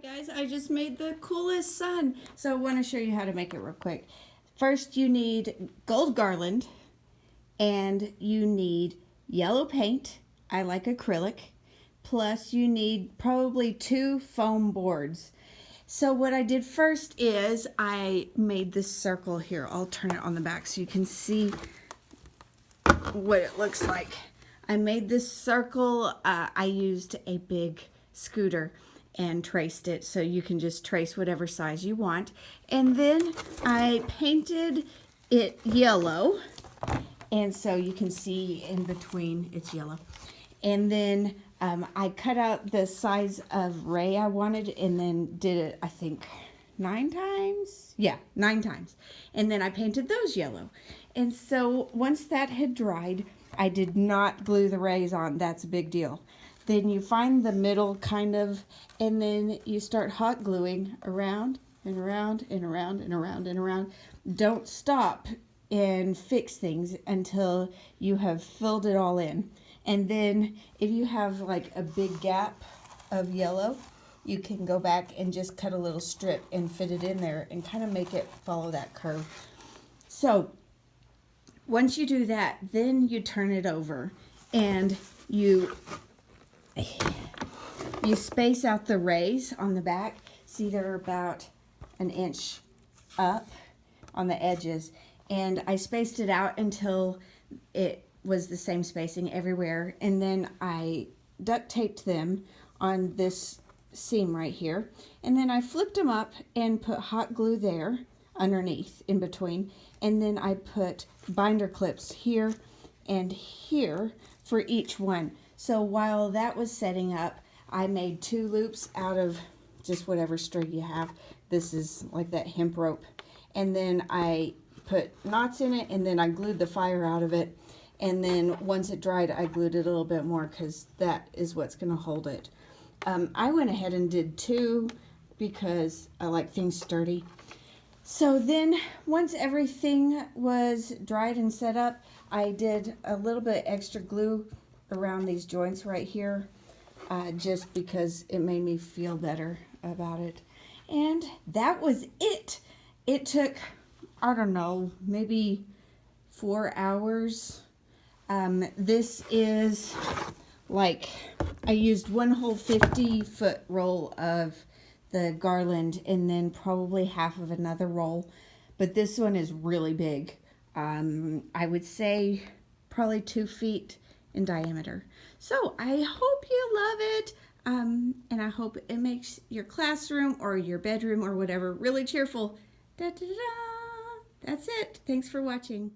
Guys, I just made the coolest sun. So I want to show you how to make it real quick. First you need gold garland and you need yellow paint. I like acrylic. Plus you need probably 2 foam boards. So what I did first is I made this circle here. I'll turn it on the back so you can see what it looks like. I made this circle. I used a big scooter and traced it, so you can just trace whatever size you want. And then I painted it yellow, and so you can see in between it's yellow. And then I cut out the size of ray I wanted and then did it, I think 9 times. Yeah, 9 times. And then I painted those yellow. And so once that had dried, I did not glue the rays on. That's a big deal. Then you find the middle kind of, and then you start hot gluing around and around and around and around and around. Don't stop and fix things until you have filled it all in. And then if you have like a big gap of yellow, you can go back and just cut a little strip and fit it in there and kind of make it follow that curve. So once you do that, then you turn it over and you space out the rays on the back. See, they're about 1 inch up on the edges, and I spaced it out until it was the same spacing everywhere, and then I duct taped them on this seam right here, and then I flipped them up and put hot glue there underneath in between, and then I put binder clips here and here for each one. So while that was setting up, I made 2 loops out of just whatever string you have. This is like that hemp rope, and then I put knots in it, and then I glued the fire out of it. And then once it dried, I glued it a little bit more because that is what's going to hold it. I went ahead and did 2 because I like things sturdy. So then once everything was dried and set up, I did a little bit extra glue around these joints right here, just because it made me feel better about it. And that was it. It took, I don't know, maybe 4 hours. This is like, I used 1 whole 50-foot roll of the garland and then probably half of another roll, but this one is really big. I would say probably 2 feet in diameter. So I hope you love it, and I hope it makes your classroom or your bedroom or whatever really cheerful. Da, da, da, da. That's it. Thanks for watching.